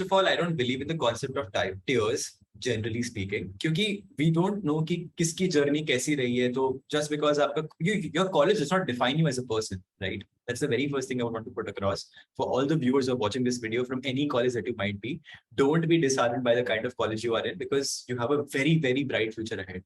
of all, I don't believe in the concept of tiers, generally speaking, क्योंकि we don't know कि किसकी journey कैसी रही है. तो just because आपका your college does not define you as a person, right? That's the very first thing I want to put across for all the viewers who are watching this video from any college that you might be. Don't be disheartened by the kind of college you are in, because you have a very, very bright future ahead.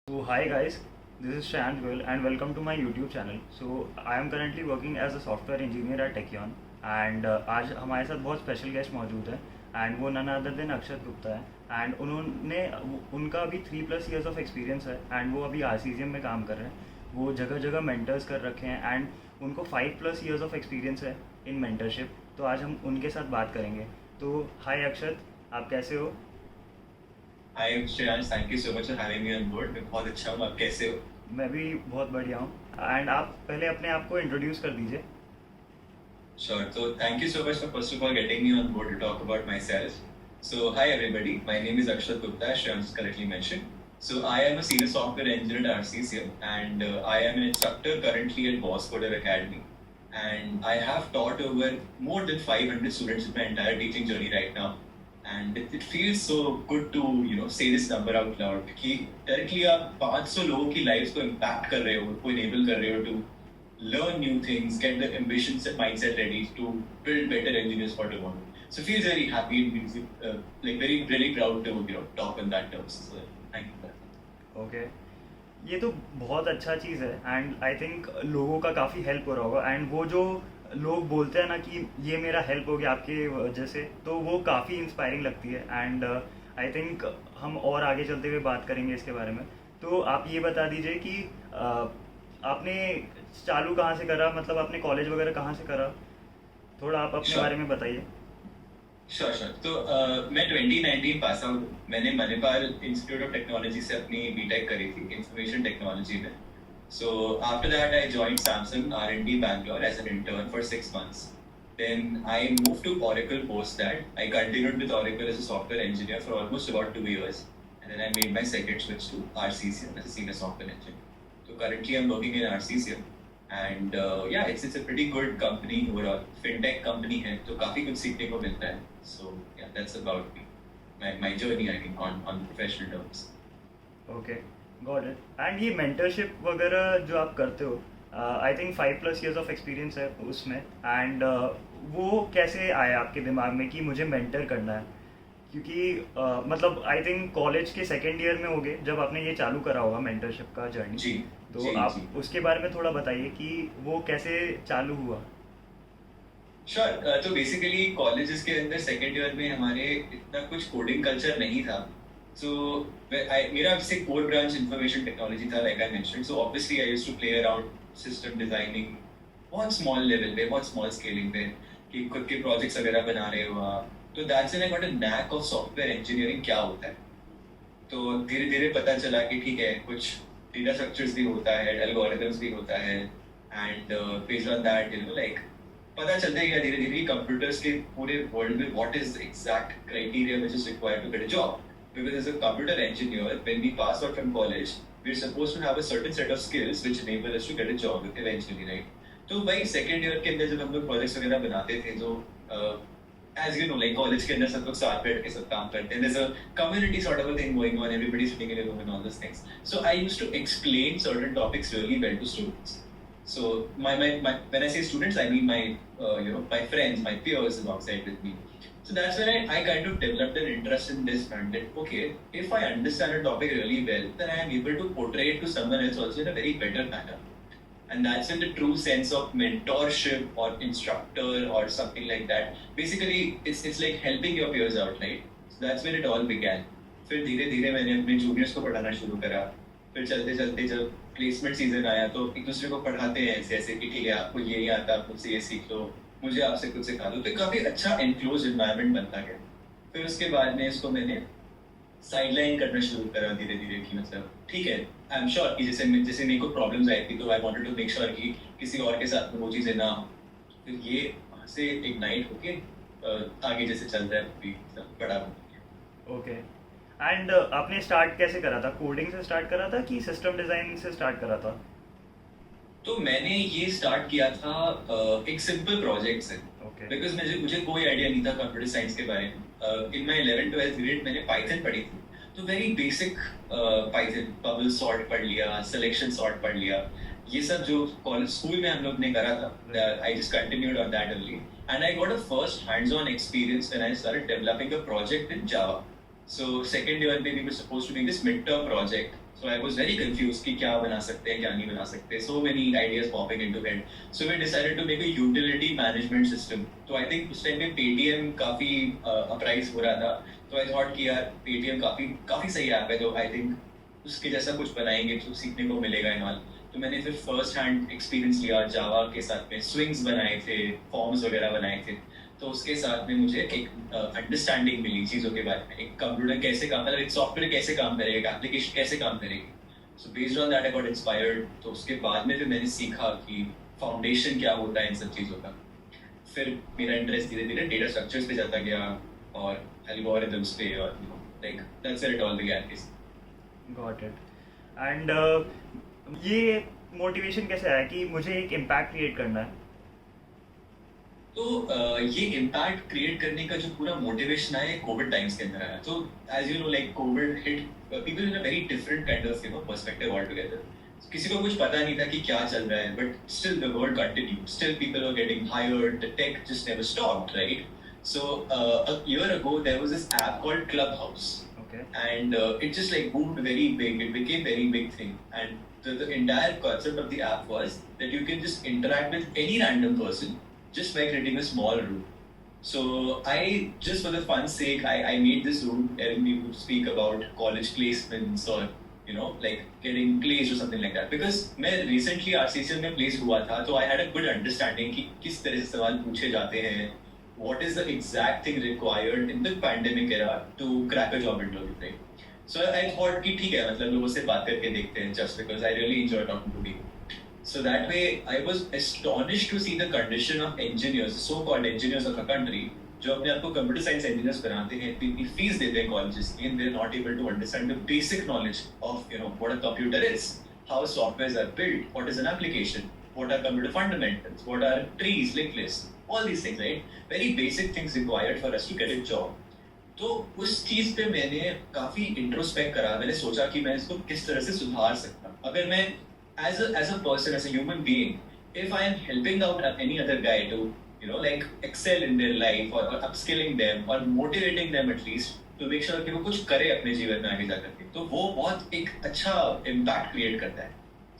So hi guys, this is Shant Goel and welcome to my YouTube channel. So I am currently working as a software engineer at Techion and आज हमारे साथ बहुत special guest मौजूद है and वो none other than अक्षत गुप्ता है and उनका अभी 3+ ईयर्स ऑफ एक्सपीरियंस है एंड वो अभी RCCM में काम कर रहे हैं. वो जगह जगह मेंटर्स कर रखे हैं एंड उनको 5+ ईयर्स ऑफ एक्सपीरियंस है इन मेंटरशिप. तो आज हम उनके साथ बात करेंगे. तो हाय अक्षत, आप कैसे हो? Hi Shreyansh, thank you so much for having me on board. मैं बहुत अच्छा हूँ, आप कैसे हो? मैं भी बहुत बढ़िया हूँ एंड आप पहले अपने आप को इंट्रोड्यूस कर दीजिए. Sure. So thank you so much for first of all getting me on board to talk about myself. So hi everybody, my name is Akshat Gupta, as Shreyansh correctly mentioned. So I am a senior software engineer at RCCM and I am an instructor currently at Boss Coder Academy. And I have taught over more than 500 students in my entire teaching journey right now. And it feels so good to say this number out loud कि directly आप 500 लोगों की lives को impact कर रहे हो, उनको enable कर रहे हो to learn new things, get the ambitions and mindset ready to build better engineers for tomorrow. So feels very happy and feels like very really proud to talk on that terms. So thank you for that. Okay, ये तो बहुत अच्छा चीज़ है and I think लोगों का काफ़ी help हो रहा होगा एंड वो जो लोग बोलते हैं ना कि ये मेरा हेल्प हो गया आपके वजह से, तो वो काफ़ी इंस्पायरिंग लगती है एंड आई थिंक हम और आगे चलते हुए बात करेंगे इसके बारे में. तो आप ये बता दीजिए कि आपने चालू कहाँ से करा, मतलब आपने कॉलेज वगैरह कहाँ से करा, थोड़ा आप अपने Sure. बारे में बताइए. श्योर. तो मैं 2019 पास आउट हूँ. मैंने मणिपाल इंस्टीट्यूट ऑफ टेक्नोलॉजी से अपनी बीटेक करी थी इंफॉर्मेशन टेक्नोलॉजी में. So after that, I joined Samsung R&D Bangalore as an intern for 6 months. Then I moved to Oracle post that. I continued with Oracle as a software engineer for almost about 2 years. And then I made my second switch to RCCM as a senior software engineer. So currently I'm working in RCCM. And yeah, it's a pretty good company overall. Fintech company है, तो काफी कुछ सीखने को मिलता है. So yeah, that's about me. My journey, I mean, on professional terms. Okay, got it. And ये mentorship वगैरह जो आप करते हो, I think 5+ years of experience है उसमें एंड वो कैसे आया आपके दिमाग में कि मुझे मेंटर करना है? क्योंकि मतलब आई थिंक कॉलेज के सेकेंड ईयर में होगे जब आपने ये चालू करा होगा मेंटरशिप का जर्नी. जी. तो जी. आप उसके बारे में थोड़ा बताइए कि वो कैसे चालू हुआ. श्योर. तो बेसिकली कॉलेजेस के अंदर सेकेंड ईयर में हमारे इतना कुछ कोडिंग कल्चर नहीं था. सो मेरा से कोर ब्रांच इंफॉर्मेशन टेक्नोलॉजी था, like I mentioned. So obviously I used to play around system designing बहुत स्मॉल लेवल पे, बहुत स्मॉल स्केलिंग पे, कि खुद के प्रोजेक्ट्स वगैरह बना रहे हो आप. तो that's when I got a knack of software engineering क्या होता है. तो धीरे धीरे पता चला कि ठीक है, कुछ डेटा स्ट्रक्चर्स भी होता है, एल्गोरिथम्स भी होता है, and based on that like पता चलता है धीरे धीरे कंप्यूटर्स के पूरे वर्ल्ड में what is exact criteria which is required to get a job. Because as a computer engineer, when we pass out from college, we're supposed to have a certain set of skills which enable us to get a job eventually, right? तो भाई second year के अंदर जब हम लोग projects वगैरह बनाते थे, जो as you know, like college के अंदर सब लोग साथ बैठ के सब काम करते हैं. There's a community sort of a thing going on. Everybody's sitting in a room and all those things. So I used to explain certain topics really well to students. So my when I say students, I mean my my friends, my peers alongside with me. So that's when I kind of developed an interest in this front that, okay, if I understand a topic really well, then I am able to portray it to someone else also in a very better manner. And that's in the true sense of mentorship or instructor or something like that. Basically, it's like helping your peers out, right? So that's when it all began. फिर धीरे धीरे मैंने अपने juniors को पढ़ाना शुरू करा. फिर चलते चलते जब प्लेसमेंट सीजन आया तो एक दूसरे को पढ़ाते हैं ऐसे ऐसे कि ठीक है, आपको ये नहीं आता, आप मुझसे ये सीख लो, मुझे आपसे कुछ सिखा दो. तो काफ़ी अच्छा एनक्लोज एनवायरनमेंट बनता गया. फिर उसके बाद में इसको मैंने साइडलाइन करना शुरू करा धीरे धीरे कि मतलब ठीक है, आई एम श्योर कि जैसे मेरे को प्रॉब्लम्स आई थी तो I wanted to make sure कि किसी और के साथ में वो चीज़ें ना हो. फिर ये वहाँ से इग्नाइट होके आगे जैसे चल रहा है अभी बड़ा हो गया. ओके. एंड आपने स्टार्ट कैसे करा था? कोडिंग से स्टार्ट करा था कि सिस्टम डिज़ाइन से स्टार्ट करा था? तो मैंने ये स्टार्ट किया था एक सिंपल प्रोजेक्ट से, ओके बिकॉज मुझे कोई आइडिया नहीं था कंप्यूटर साइंस के बारे में। इन माई 11th-12th ग्रेड मैंने पाइथन पढ़ी थी, तो very basic Python, bubble sort पढ़ लिया, सिलेक्शन सॉर्ट पढ़ लिया, ये सब जो कॉलेज स्कूल में हम लोग ने करा था। I just continued on that only, and I got a first hands on experience when I started developing a project in Java. So second year में we were supposed to make this midterm project. So I was very confused कि क्या बना सकते हैं, क्या नहीं बना सकते. So many ideas popping into head. So we decided to make a utility management system. तो I think उस time में Paytm काफी अपराइज हो रहा था. तो I thought कि यार Paytm काफी सही ऐप है, तो I think उसके जैसा कुछ बनाएंगे तो सीखने को मिलेगा इनवाल. तो मैंने फिर फर्स्ट हैंड एक्सपीरियंस लिया जावा के साथ में, स्विंग्स बनाए थे, फॉर्म्स वगैरह बनाए थे. तो उसके साथ में मुझे एक अंडरस्टैंडिंग मिली चीज़ों के बारे में, एक कंप्यूटर कैसे काम, मतलब एक सॉफ्टवेयर कैसे काम करेगा, एक एप्लीकेशन कैसे काम करेगी. So based on that I got inspired. तो उसके बाद में फिर मैंने सीखा कि फाउंडेशन क्या होता है इन सब चीज़ों का. फिर मेरा इंटरेस्ट धीरे धीरे डेटा स्ट्रक्चर्स पे जाता गया और एल्गोरिथम्स पे, और like that's where it all began. Got it. And ये मोटिवेशन कैसे आया कि मुझे एक इम्पैक्ट क्रिएट करना है? तो ये इम्पैक्ट क्रिएट करने का जो पूरा मोटिवेशन है कोविड टाइम्स के अंदर आया. तो as you know like covid hit people in a very different kind of perspective all together. किसी को कुछ पता नहीं था कि क्या चल रहा है, but still the world continued, still people were getting hired, the tech just never stopped, right? So a year ago there was this app called Clubhouse. Okay. And it just like boomed very big. It became very big thing. And the entire concept of the app was that you can just interact with any random person just by creating a small room. So I just for the fun's sake, I made this room and we would speak about college placements or like getting placed or something like that. Because मैं recently RCCL में placed हुआ था, तो I had a good understanding कि किस तरह से सवाल पूछे जाते हैं. What is the exact thing required in the pandemic era to crack a job interview, right? So I thought कि ठीक है, मतलब लोगों से बात करके देखते हैं, just because I really enjoy talking to people. So that way I was astonished to see the condition of engineers, so-called engineers of a country, जो अपने आप को computer science engineers बनाते हैं, इतनी फीस देते हैं colleges की, and they're not able to understand the basic knowledge of what a computer is, how softwares are built, what is an application, what are computer fundamentals, what are trees, linked lists. All these things, right? Very basic things required for us to get a job. तो उस चीज पे मैंने काफी introspect करा. मैंने सोचा कि मैं इसको किस तरह से सुधार सकता हूँ. अगर मैं as a person, as a human being, if I am helping out any other guy to like excel in their life or upskilling them or motivating them at least to make sure कि वो कुछ करे अपने जीवन में आगे जाकर के, तो वो बहुत एक अच्छा इम्पैक्ट क्रिएट करता है.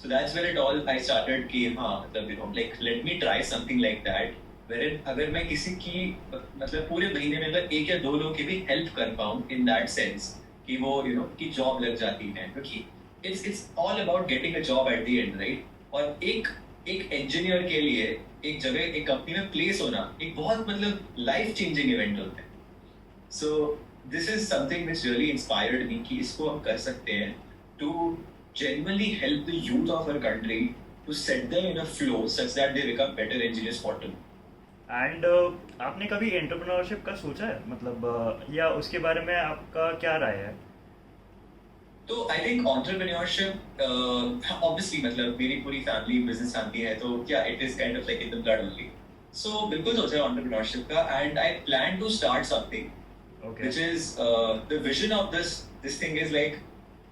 So that's where it all I started कि हाँ मतलब like let me try something like that. अगर मैं किसी की मतलब पूरे महीने में अगर एक या दो लोगों की भी हेल्प कर पाऊँ इन दैट सेंस कि वो कि जॉब लग जाती है, क्योंकि it's all about getting a job at the end, right? और एक इंजीनियर के लिए एक जगह एक कंपनी में प्लेस होना एक बहुत मतलब लाइफ चेंजिंग इवेंट होता है. So this is something which really inspired me कि इसको हम कर सकते हैं to genuinely help the youth of our country to set them in a flow such that they become better engineers for tomorrow. And आपने कभी entrepreneurship का सोचा है, मतलब या उसके बारे में आपका क्या राय है? तो आई थिंक एंटरप्रेन्योरशिप ऑब्वियसली मतलब मेरी पूरी फैमिली बिजनेस फैमिली है, तो क्या it is kind of like in the blood only. So बिल्कुल सोचा है एंटरप्रेन्योरशिप का, and I plan to start something which is the vision of this thing is like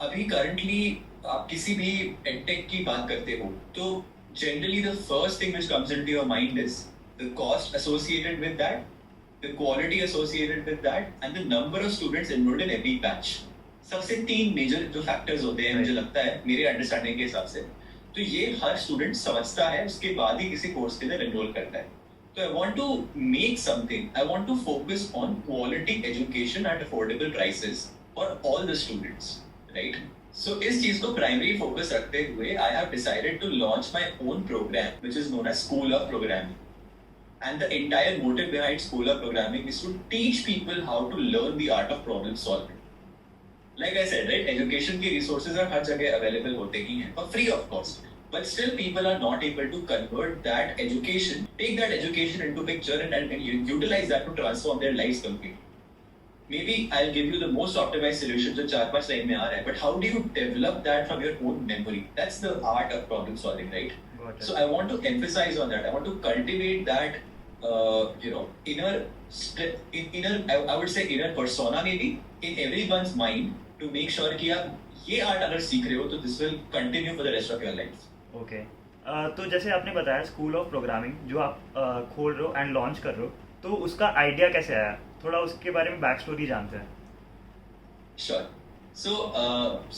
अभी करंटली आप किसी भी एडटेक की बात करते हो तो generally the first thing which comes into your mind is the cost associated with that, the quality associated with that, and the number of students enrolled in every batch. सबसे तीन मेजर जो factors होते हैं मुझे लगता है मेरे understanding के हिसाब से, तो ये हर स्टूडेंट समझता है, उसके बाद ही किसी कोर्स के अंदर एनरोल करता है. तो I want to make something, I want to focus on quality education at affordable prices for all the students, right? So इस चीज को प्राइमरी फोकस रखते हुए I have decided to launch my own programme which is known as school of programming. And the entire motive behind School of Programming is to teach people how to learn the art of problem solving. Like I said, right, education की resources are हर जगह available होते ही हैं, for free of cost. But still people are not able to convert that education, take that education into picture and utilize that to transform their lives completely. Maybe I'll give you the most optimized solution जो 4-5 line में आ रहा है, but how do you develop that from your own memory? That's the art of problem solving, right? Got So it. I want to emphasize on that. I want to cultivate that, inner, I would say inner persona maybe in everyone's mind to make sure कि आप ये art अगर सीख रहे हो तो this will continue for the rest of your life. Okay. तो जैसे आपने बताया स्कूल ऑफ प्रोग्रामिंग जो आप खोल रहे हो एंड लॉन्च कर रहे हो, तो उसका आइडिया कैसे आया? थोड़ा उसके बारे में बैक स्टोरी जानते हैं। Sure. So,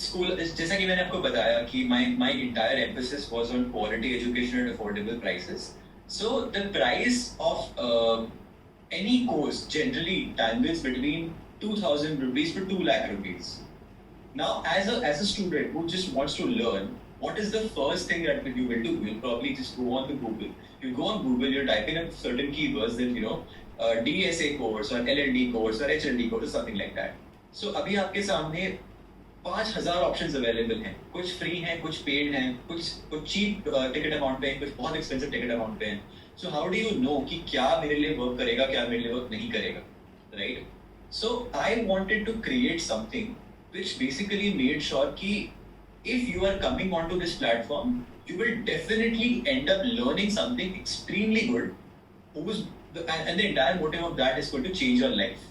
school, जैसा कि मैंने आपको बताया कि my entire emphasis was on quality education at affordable prices. So the price of any course generally dangles between 2,000 rupees to 2 lakh rupees. Now, as a student who just wants to learn, what is the first thing that you will do? You'll probably just go on to Google. You go on Google, you type in a certain keywords that DSA course or LLD course or HLD course or something like that. So अभी आपके सामने 5,000 options available हैं, कुछ free हैं, कुछ paid हैं, कुछ cheap ticket amount पे हैं, कुछ बहुत एक्सपेंसिव टिकट अमाउंट पे हैं. So how do you know कि क्या मेरे लिए वर्क करेगा, क्या मेरे लिए वर्क नहीं करेगा, right? So I wanted to create something which basically made sure कि if you are coming onto this platform, you will definitely end up learning something extremely good, and the entire motive of that is going to change your life.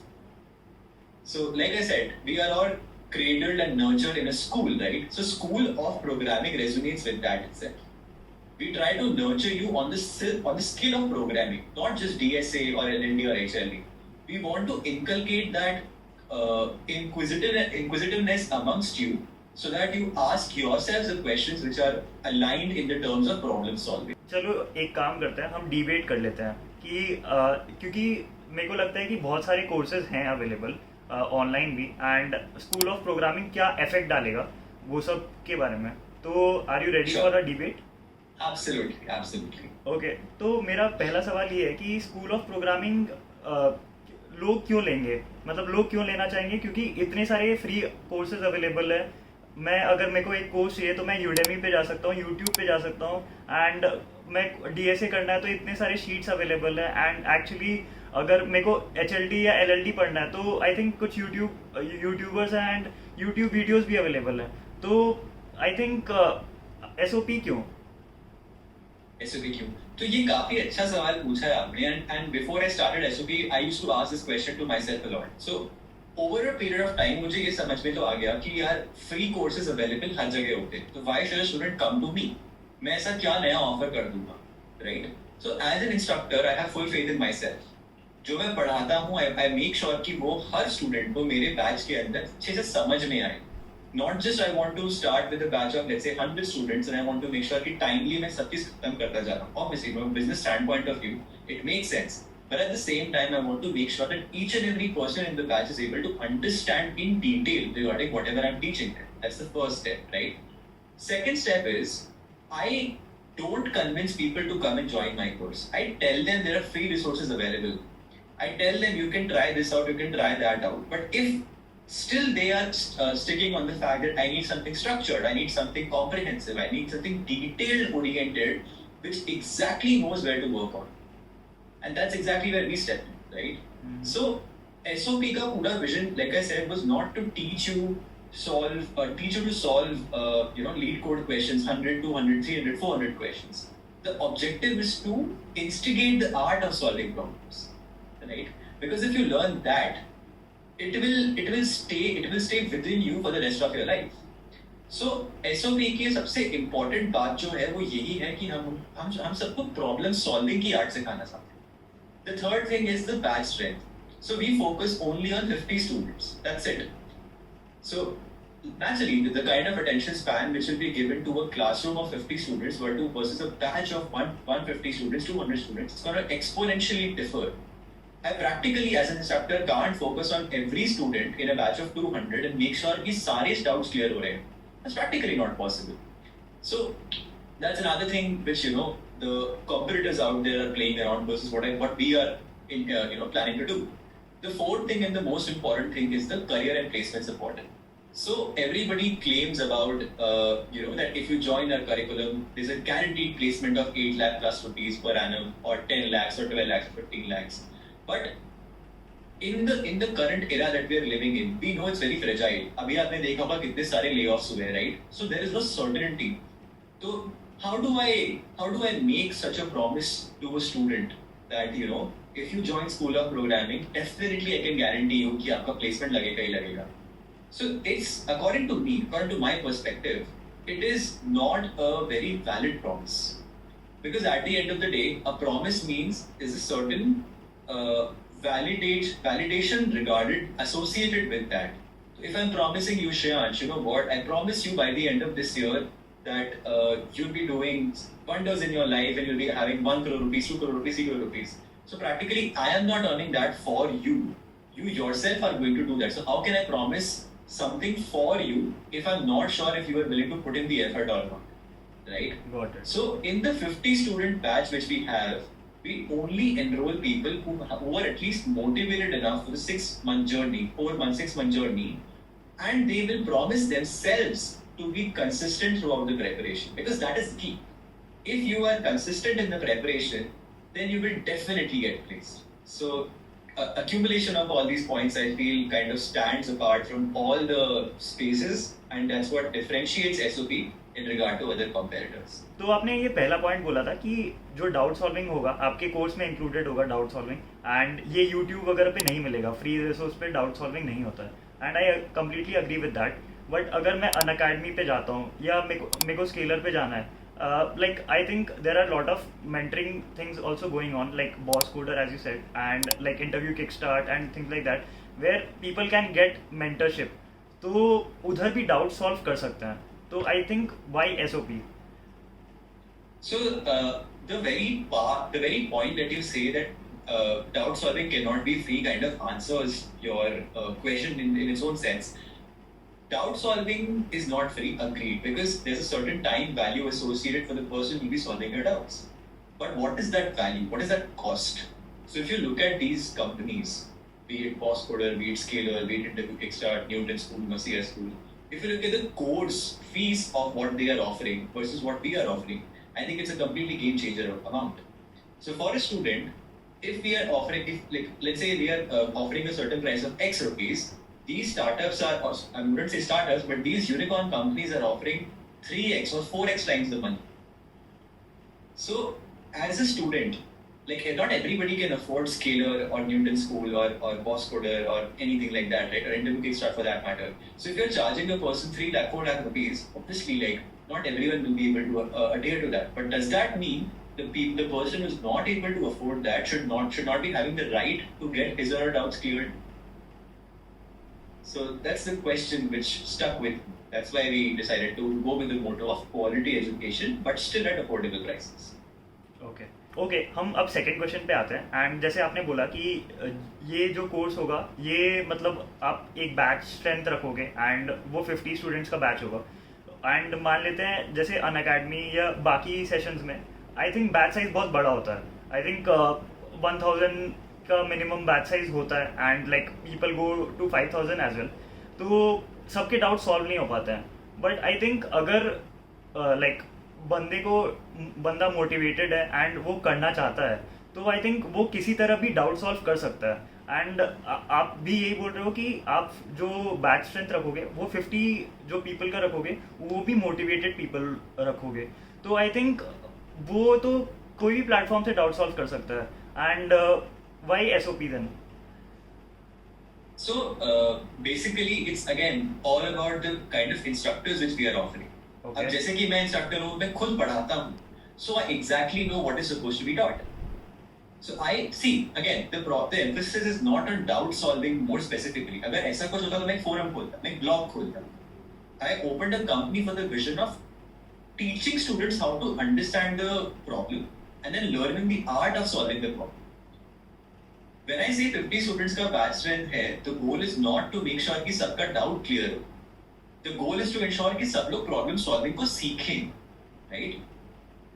So, like I said, we are all cradled and nurtured in a school, right? So, school of programming resonates with that itself. We try to nurture you on the skill of programming, not just DSA or LND or HLD. We want to inculcate that inquisitiveness amongst you, so that you ask yourselves the questions which are aligned in the terms of problem solving. चलो एक काम करते हैं, हम debate कर लेते हैं कि क्योंकि मेरे को लगता है कि बहुत सारे कोर्सेज हैं अवेलेबल ऑनलाइन भी, एंड स्कूल ऑफ प्रोग्रामिंग क्या इफेक्ट डालेगा वो सब के बारे में। तो are you ready for a debate? Absolutely, absolutely. Okay, तो मेरा पहला सवाल ये है कि स्कूल ऑफ प्रोग्रामिंग लोग क्यों लेंगे, मतलब लोग क्यों लेना चाहेंगे? क्योंकि इतने सारे फ्री कोर्सेज अवेलेबल है। मैं अगर मेरे को एक कोर्स चाहिए तो मैं यूडेमी पे जा सकता हूँ, यूट्यूब पे जा सकता हूँ, एंड मैं डीएसए करना है तो इतने सारे शीट्स अवेलेबल है। एंड एक्चुअली अगर मेरे को एचएलडी या एलएलडी पढ़ना है तो आई थिंक कुछ यूट्यूबर्स हैं एंड यूट्यूब वीडियोस भी अवेलेबल है। तो आई थिंक एसओपी क्यों? SOP क्यों? तो ये काफी अच्छा सवाल पूछा है आपने, and before I started SOP, I used to ask this question to myself a lot. So over a period of time मुझे ये समझ में तो आ गया कि यार free courses available हर जगह होते हैं, तो why should a student come to me? मैं ऐसा क्या नया ऑफर कर दूंगा, right? So as an instructor, I have full faith in myself. जो मैं पढ़ाता हूँ, I make sure कि वो हर स्टूडेंट को मेरे बैच के अंदर अच्छे से समझ में आए. Not just I want to start with a batch of let's say 100 students and I want to make sure कि timely मैं सब चीज खत्म करता जा रहा हूँ. Obviously, from a business standpoint of view, it makes sense. But at the same time, I want to make sure that each and every person in the batch is able to understand in detail regarding whatever I'm teaching them. That's the first step, right? Second step is I don't convince people to come and join my course. I tell them there are free resources available. I tell them you can try this out, you can try that out. But if still they are sticking on the fact that I need something structured, I need something comprehensive, I need something detailed oriented, which exactly knows where to work on. And that's exactly where we step in, right? Mm-hmm. So SOP ka pura vision, like I said, was not to teach you to solve lead code questions, 100, 200, 300, 400 questions. The objective is to instigate the art of solving problems, right? Because if you learn that, it will stay within you for the rest of your life. So SOP की सबसे important बात जो है वो यही है कि हम सबको problem solving की art सिखाना चाहते हैं. The third thing is the batch strength. So we focus only on 50 students. That's it. So naturally, the kind of attention span which will be given to a classroom of 50 students versus a batch of 150 students, 200 students, it's going to exponentially differ. I practically, as an instructor, can't focus on every student in a batch of 200 and make sure कि सारे doubts clear हो रहे हैं. That's practically not possible. So that's another thing which the competitors out there are playing around versus what we are planning to do. The fourth thing and the most important thing is the career and placement support. So everybody claims about that if you join our curriculum, there's a guaranteed placement of 8 lakh plus rupees per annum, or 10 lakhs or 12 lakhs or 15 lakhs. But in the current era that we are living in, we know it's very fragile. अभी आपने देखा होगा कितने सारे layoffs हुए हैं, right? So there is no certainty. तो how do I make such a promise to a student that if you join School of Programming, definitely I can guarantee you कि आपका placement लगेगा ही लगेगा. So it's according to me, according to my perspective, it is not a very valid promise. Because at the end of the day, a promise means is a certain validation regarded, associated with that. So if I'm promising you, Shreyansh, you know what? I promise you by the end of this year that you'll be doing wonders in your life and you'll be having 1 crore rupees, 2 crore rupees, 3 crore rupees. So practically, I am not earning that for you. You yourself are going to do that. So how can I promise something for you if I'm not sure if you are willing to put in the effort or not? Right? Got it. So in the 50 student batch which we have, we only enroll people who are at least motivated enough for the 6-month journey, 4-month, 6-month journey, and they will promise themselves to be consistent throughout the preparation, because that is key. If you are consistent in the preparation, then you will definitely get placed. So accumulation of all these points, I feel, kind of stands apart from all the spaces, and that's what differentiates SOP in regard to other competitors. तो आपने ये पहला point बोला था कि जो doubt solving होगा आपके कोर्स में इंक्लूडेड होगा डाउट सॉल्विंग, एंड ये यूट्यूब वगैरह पे नहीं मिलेगा, फ्री रिसोर्स पे डाउट सॉल्विंग नहीं होता है, and I completely agree with that. But अगर मैं अनअकैडमी पे जाता हूँ या मेरे को स्केलर पे जाना है, like I think there are a lot of mentoring things also going on, like Boss Coder as you said, and like interview kickstart and things like that, where people can get mentorship. तो उधर भी doubt solve कर सकते हैं. तो I think why SOP? So the very point that you say that doubt solving cannot be free kind of answers your question in its own sense. Doubt solving is not free, agreed, because there's a certain time value associated for the person who will be solving your doubts. But what is that value? What is that cost? So if you look at these companies, be it Boss Coder, be it Scalar, be it Interview Kickstart, Newton School, Messiah School, if you look at the course fees of what they are offering versus what we are offering, I think it's a completely game changer amount. So for a student, if we are offering, let's say we are offering a certain price of X rupees, these startups are, I wouldn't say startups, but these unicorn companies are offering 3x or 4x times the money. So as a student, like not everybody can afford Scalar or Newton School or Boss Coder or anything like that, right? Or Interview Kickstart for that matter. So if you're charging a person 3 lakh, 4 lakh rupees, obviously like not everyone will be able to adhere to that. But does that mean the person who's not able to afford that should not be having the right to get his or her doubts cleared? So that's the question which stuck with me. That's why we decided to go with the motto of quality education, but still at affordable prices. Okay, हम अब second question पे आते हैं. And जैसे आपने बोला कि ये जो कोर्स होगा ये मतलब आप एक बैच स्ट्रेंथ रखोगे एंड वो 50 स्टूडेंट्स का बैच होगा. एंड मान लेते हैं जैसे अनअकैडमी या बाकी सेशंस में आई थिंक बैच साइज बहुत बड़ा होता है. आई थिंक 1000 का मिनिमम बैच साइज होता है and like people go to 5000 as well. तो सबके डाउट सॉल्व नहीं हो पाते हैं. बट आई थिंक अगर लाइक बंदा मोटिवेटेड है एंड वो करना चाहता है तो आई थिंक वो किसी तरह भी डाउट सॉल्व कर सकता है. एंड आप भी यही बोल रहे हो कि आप जो बैच स्ट्रेंथ रखोगे वो 50 जो पीपल का रखोगे वो भी मोटिवेटेड पीपल रखोगे. तो आई थिंक वो तो कोई भी प्लेटफॉर्म से डाउट सॉल्व कर सकता है. And why SOP then? So basically it's again all about the kind of instructors which we are offering. अब जैसे कि मैं इंस्ट्रक्टर हूँ, मैं खुद पढ़ाता हूँ, so I exactly know what is supposed to be taught. So I see again the emphasis is not on doubt solving more specifically. अगर ऐसा कुछ होता तो मैं एक फोरम खोलता, मैं एक ब्लॉग खोलता. I opened a company for the vision of teaching students how to understand the problem and then learning the art of solving the problem. When I say 50 students का batch strength है, the goal is not to make sure कि सबका doubt clear हो. The goal is to ensure कि सब लोग problem solving को सीखें, right?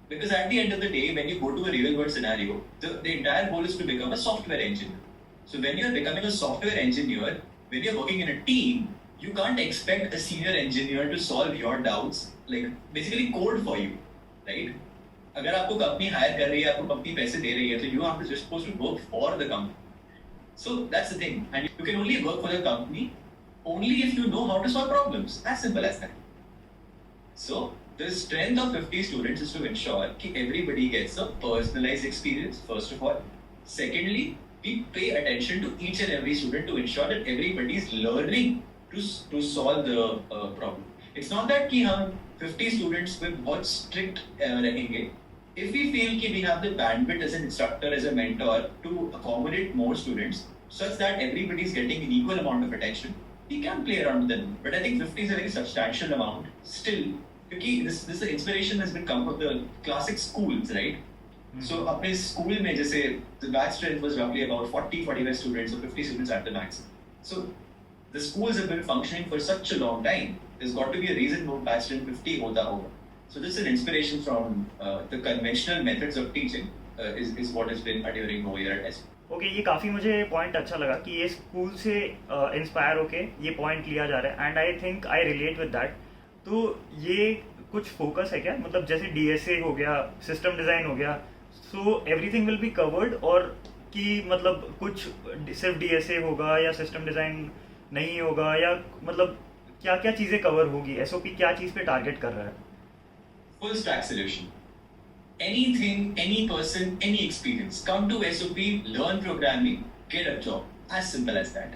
Because at the end of the day, when you go to a real world scenario, the entire goal is to become a software engineer. So when you are becoming a software engineer, when you are working in a team, you can't expect a senior engineer to solve your doubts, like basically code for you, right? अगर आपको company hire कर रही है, आपको company पैसे दे रही है, तो you are just supposed to work for the company. So that's the thing, and you can only work for the company only if you know how to solve problems. As simple as that. So the strength of 50 students is to ensure that everybody gets a personalized experience, first of all. Secondly, we pay attention to each and every student to ensure that everybody is learning to solve the problem. It's not that कि हम 50 students with बहुत strict रहेंगे. If we feel कि we have the bandwidth as an instructor, as a mentor to accommodate more students such that everybody is getting an equal amount of attention, we can play around with them. But I think 50 is a very substantial amount still. Because this inspiration has been come from the classic schools, right? So अपने school में जैसे the batch strength was roughly about 40-45 students or 50 students at the max. So the schools have been functioning for such a long time. There's got to be a reason वो batch strength 50 होता होगा. So this is an inspiration from the conventional methods of teaching is what has been adhering over here at SU. Okay ये काफ़ी मुझे point अच्छा लगा कि ये स्कूल से इंस्पायर होके ये पॉइंट लिया जा रहा है and I think I relate with that. तो ये कुछ फोकस है क्या, मतलब जैसे डीएसए हो गया, सिस्टम डिज़ाइन हो गया, so everything will be covered, और कि मतलब कुछ सिर्फ डीएसए होगा या सिस्टम डिज़ाइन नहीं होगा, या मतलब क्या क्या चीज़ें कवर होगी, एसओपी क्या चीज़ पे टारगेट कर रहा है? Full stack solution. Anything, any person, any experience. Come to SOP, learn programming, get a job. As simple as that.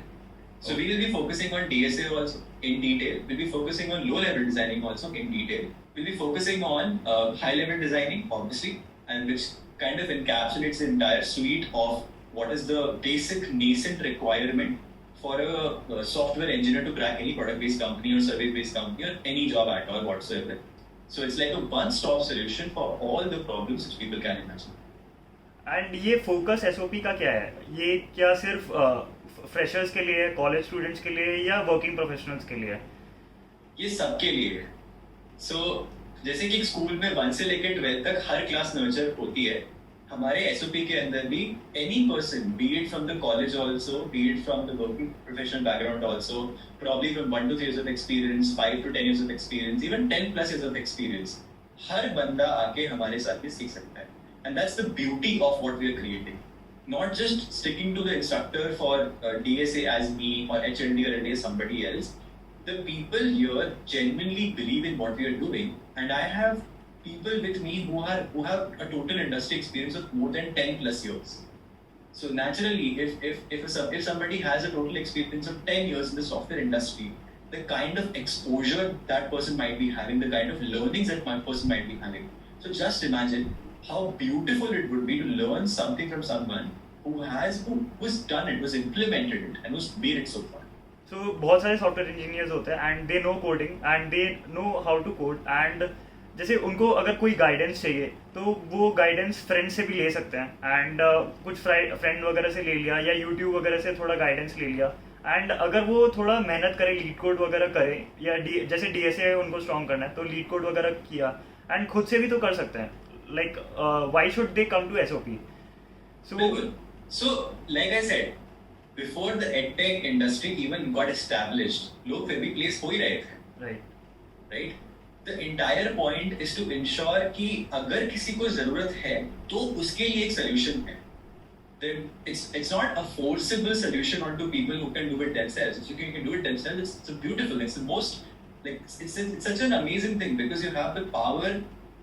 So we will be focusing on DSA also in detail. We'll be focusing on low-level designing also in detail. We'll be focusing on high-level designing, obviously, and which kind of encapsulates the entire suite of what is the basic nascent requirement for a software engineer to crack any product-based company or service-based company or any job at all whatsoever. So it's like a one-stop solution for all the problems which people can imagine. And ये focus SOP का क्या है? ये क्या सिर्फ freshers के लिए, college students के लिए, या वर्किंग प्रोफेशनल्स के लिए? ये सबके लिए है. सो जैसे कि स्कूल में 1 से लेकर 12 तक हर क्लास नर्चर होती है, हमारे एसओपी के अंदर भी any person, B it from the college also, B it from the working professional background also, probably from 1 to 3 years of experience, 5 to 10 years of experience, even 10 plus years of experience, हर बंदा आके हमारे साथ भी सीख सकता है. And that's the beauty of what we are creating. Not just sticking to the instructor for DSA as me or HND or LA somebody else. The people here genuinely believe in what we are doing, and I have people with me who have a total industry experience of more than 10 plus years. So naturally, if somebody has a total experience of 10 years in the software industry, the kind of exposure that person might be having, the kind of learnings that one person might be having. So just imagine how beautiful it would be to learn something from someone who's done it, who's implemented it, and who's made it so far. So बहुत सारे software engineers होते हैं and they know coding and they know how to code, and जैसे उनको अगर कोई guidance चाहिए तो वो गाइडेंस फ्रेंड से भी ले सकते हैं, एंड कुछ फ्रेंड वगैरह से ले लिया या यूट्यूब वगैरह से थोड़ा गाइडेंस ले लिया, एंड अगर वो थोड़ा मेहनत करे, लीड कोड वगैरह करे, या जैसे डीएसए उनको स्ट्रॉन्ग करना है तो लीड कोड वगैरह किया, एंड खुद से भी तो कर सकते हैं. Like why should they come to SOP? So like I said, before the edtech industry even got established, लोग फिर भी प्लेस हो ही रहे थे. Right? The entire point is to ensure कि अगर किसी को जरूरत है तो उसके लिए एक solution है. Then it's not a forcible solution onto people who can do it themselves. If you can do it themselves, it's beautiful. It's the most it's such an amazing thing because you have the power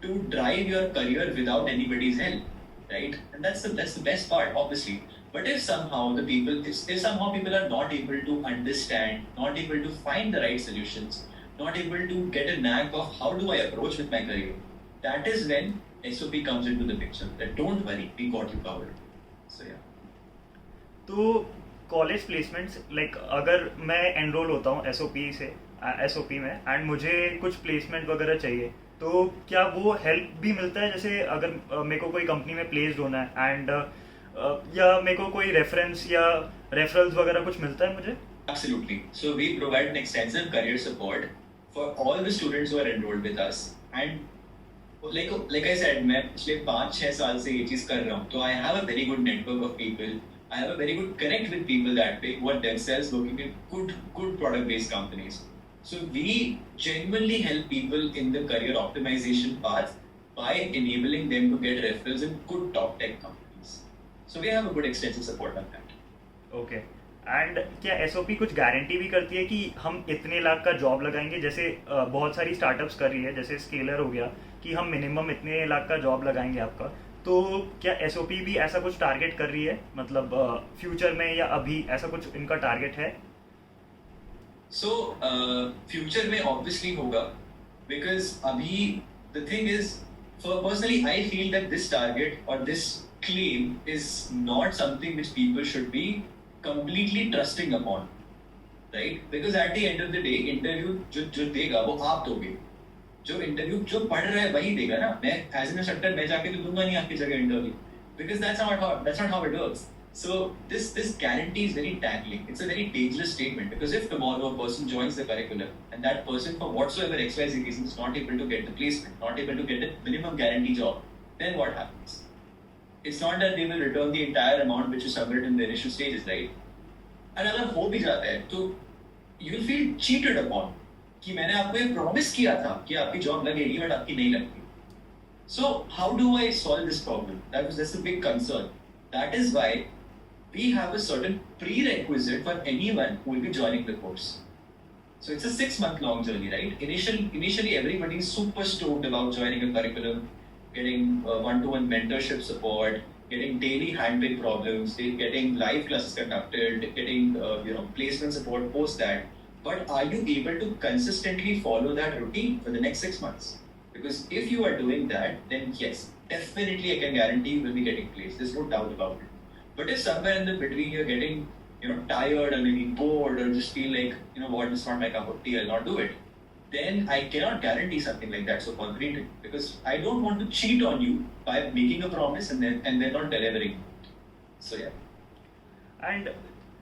to drive your career without anybody's help, right? And that's the best part, obviously. But if somehow people are not able to understand, not able to find the right solutions, not able to get a knack of how do I approach with my career, that is when SOP comes into the picture. That don't worry, we got you covered. So yeah. तो college placements, like अगर मैं enrol होता हूँ SOP में and मुझे कुछ placement वगैरह चाहिए, तो क्या वो हेल्प भी मिलता है? जैसे अगर मेरे को कोई कंपनी में प्लेस्ड होना है एंड या मेरे को कोई रेफरेंस या रेफरल्स वगैरह कुछ मिलता है मुझे? Absolutely. So we provide an extensive career support for all the students who are enrolled with us. And like I said, मैं पिछले 5-6 साल से ये चीज कर रहा हूँ, तो I have a very good network of people. I have a very good connect with people that way who are themselves working in good product-based companies. So we genuinely help people in the career optimization path by enabling them to get referrals in good top tech companies. So we have a good extensive support on that. Okay. And क्या SOP कुछ guarantee भी करती है कि हम इतने लाख का job लगाएंगे, जैसे बहुत सारी स्टार्टअप्स कर रही है, जैसे स्केलर हो गया कि हम मिनिमम इतने लाख का जॉब लगाएंगे आपका, तो क्या एसओपी भी ऐसा कुछ टारगेट कर रही है, मतलब फ्यूचर में या अभी ऐसा कुछ इनका टारगेट है? सो फ्यूचर में ऑब्वियसली होगा, बिकॉज अभी the thing is, for personally I feel that this target और this claim is not something which people should be completely trusting upon, right? Because at the end of the day, interview जो देगा वो आप दोगे, जो interview जो पढ़ रहा है वही देगा ना। मैं एज एन इंस्ट्रक्टर मैं जाके तो दूंगा नहीं आपकी जगह interview, because that's not how it works. So this guarantee is very tackling. It's a very dangerous statement, because if tomorrow a person joins the curriculum and that person for whatsoever XYZ reason is not able to get the placement, not able to get the minimum guarantee job, then what happens? It's not that they will return the entire amount which you submitted in the initial stages, right? And अगर हो भी जाता है तो you will feel cheated upon कि मैंने आपको ये promise किया था कि आपकी job लगेगी but आपकी नहीं लगती. So how do I solve this problem? That's a big concern. That is why we have a certain prerequisite for anyone who will be joining the course. So it's a 6-month long journey, right? Initially everybody is super stoked about joining a curriculum, getting one-to-one mentorship support, getting daily handpicked problems, getting live classes conducted, getting placement support post that. But are you able to consistently follow that routine for the next 6 months? Because if you are doing that, then yes, definitely I can guarantee you will be getting placed. There's no doubt about it. But if somewhere in the between you're getting tired or maybe bored or just feel like, what, it's not my cup of tea, I'll not do it, then I cannot guarantee something like that so concretely, because I don't want to cheat on you by making a promise and then not delivering. So yeah. And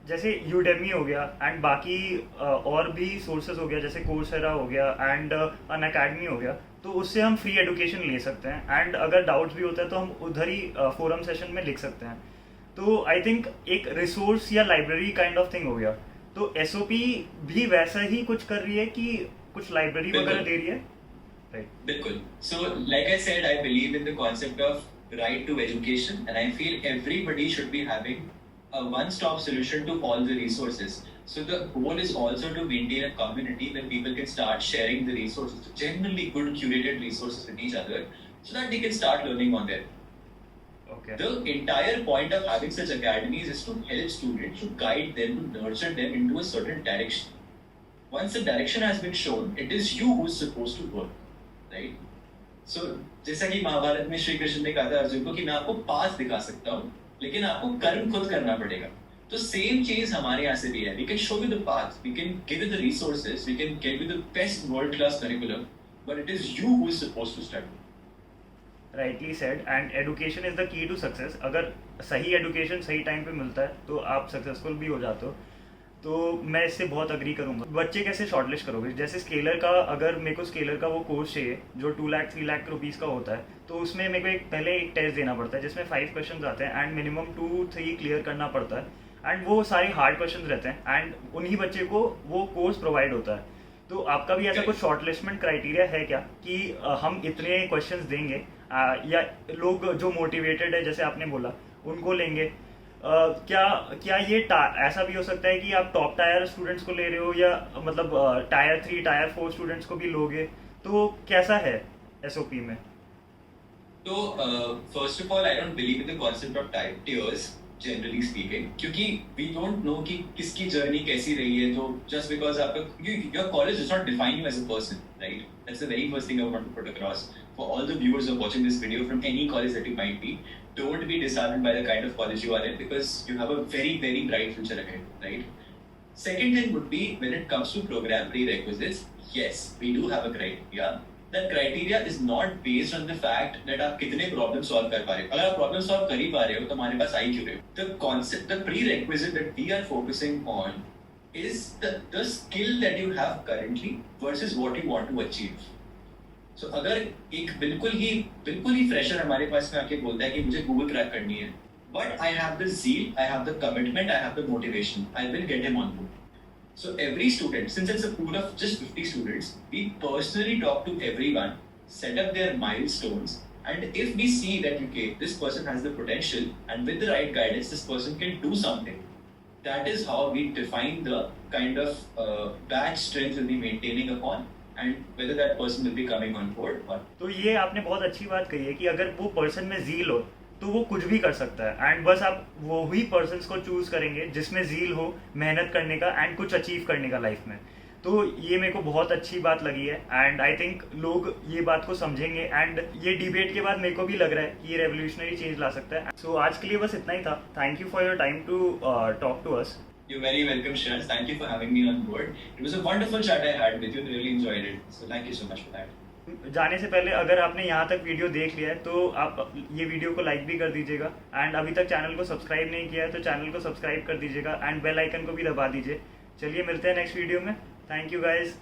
जैसे Udemy हो गया and बाकी और भी sources हो गया, जैसे Coursera हो गया एंड अन अकेडमी हो गया, तो उससे हम फ्री एजुकेशन ले सकते हैं एंड अगर डाउट्स भी होता है तो हम उधर ही फोरम सेशन में लिख सकते हैं। तो आई थिंक एक रिसोर्स या लाइब्रेरी काइंड ऑफ थिंग हो गया। तो एसओपी भी वैसा ही कुछ कर रही है कि कुछ लाइब्रेरी वगैरह दे रही है? राइट, बिल्कुल। So like I said, I believe in the concept of right to education, and I feel everybody should be having a one-stop solution to all the resources. So the goal is also to maintain a community where people can start sharing the resources, genuinely good curated resources with each other, so that they can start learning on their. Okay. The entire point of having such academies is to help students, to guide them, to nurture them into a certain direction. Once the direction has been shown, it is you who is supposed to work, right? So जैसा कि महाभारत में श्री कृष्ण ने कहा था अर्जुन को कि मैं आपको पाथ दिखा सकता हूँ, लेकिन आपको कर्म खुद करना पड़ेगा। तो सेम चीज हमारे यहाँ से भी है। We can show you the path, we can give you the resources, we can give you the best world class curriculum, but it is you who is supposed to study. Rightly said, and education is the key to success. अगर सही education सही time पे मिलता है तो आप successful भी हो जाते हो। तो मैं इससे बहुत अग्री करूंगा। बच्चे कैसे शॉर्टलिस्ट करोगे? जैसे स्केलर का, अगर मेरे को स्केलर का वो कोर्स चाहिए जो 2 लाख 3 लाख रुपीज़ का होता है, तो उसमें मेरे को पहले एक टेस्ट देना पड़ता है जिसमें 5 क्वेश्चन आते हैं एंड मिनिमम 2-3 क्लियर करना पड़ता है एंड वो सारे हार्ड क्वेश्चन रहते हैं एंड उन्हीं बच्चे को वो कोर्स प्रोवाइड होता है। तो आपका भी ऐसा कुछ शॉर्टलिस्टमेंट क्राइटेरिया है क्या कि हम इतने क्वेश्चंस देंगे या लोग जो मोटिवेटेड है जैसे आपने बोला उनको लेंगे? क्या ये ऐसा भी हो सकता है कि आप टॉप टायर स्टूडेंट्स को ले रहे हो या मतलब टायर 3 टायर 4 स्टूडेंट्स को भी लोगे? तो कैसा है एसओपी में? तो first of all I don't believe in the concept of tiers generally speaking, क्योंकि वी डोंट नो कि किसकी जर्नी कैसी रही है। तो जस्ट बिकॉज आपका your college does not define you as a person, right? That's the very first thing I want to put across for all the viewers who are watching this video from any college that you might be. Don't be disheartened by the kind of college you are in, because you have a very, very bright future ahead, right? Second thing would be, when it comes to program prerequisites, yes, we do have a criteria. That criteria is not based on the fact that आप कितने problem solve कर पा रहे हो। अगर आप problem solve कर ही पा रहे हो तो हमारे पास आई क्यों रहे हो? The concept, the prerequisite that we are focusing on is the skill that you have currently versus what you want to achieve. So, अगर एक बिल्कुल ही फ्रेशर हमारे पास में आके बोलता है कि मुझे गूगल क्रैक करनी है, but I have the zeal, I have the commitment, I have the motivation, I will get him on board. So every student, since it's a pool of just 50 students, we personally talk to everyone, set up their milestones, and if we see that okay, this person has the potential and with the right guidance, this person can do something, that is how we define the kind of batch strength we'll be maintaining upon and whether that person will be coming on board or. तो ये आपने बहुत अच्छी बात कही है कि अगर वो पर्सन में जील हो तो वो कुछ भी कर सकता है, एंड बस आप वो ही पर्सन को चूज करेंगे जिसमें जील हो मेहनत करने का एंड कुछ अचीव करने का लाइफ में। तो ये मेरे को बहुत अच्छी बात लगी है एंड आई थिंक लोग ये बात को समझेंगे, एंड ये डिबेट के बाद मेरे को भी लग रहा है कि ये रेवोल्यूशनरी चेंज ला सकता है। सो आज के लिए बस इतना ही था। Thank you for your time to talk to us. You're very welcome, Shreyas. Thank you for having me on board. It was a wonderful chat I had with you. Really enjoyed it. So thank you so much for that. जाने से पहले अगर आपने यहाँ तक video देख लिया है तो आप ये वीडियो को लाइक भी कर दीजिएगा, एंड अभी तक चैनल को सब्सक्राइब नहीं किया है तो चैनल को सब्सक्राइब कर दीजिएगा एंड बेल आइकन को भी दबा दीजिए। चलिए मिलते हैं नेक्स्ट वीडियो में। Thank you guys.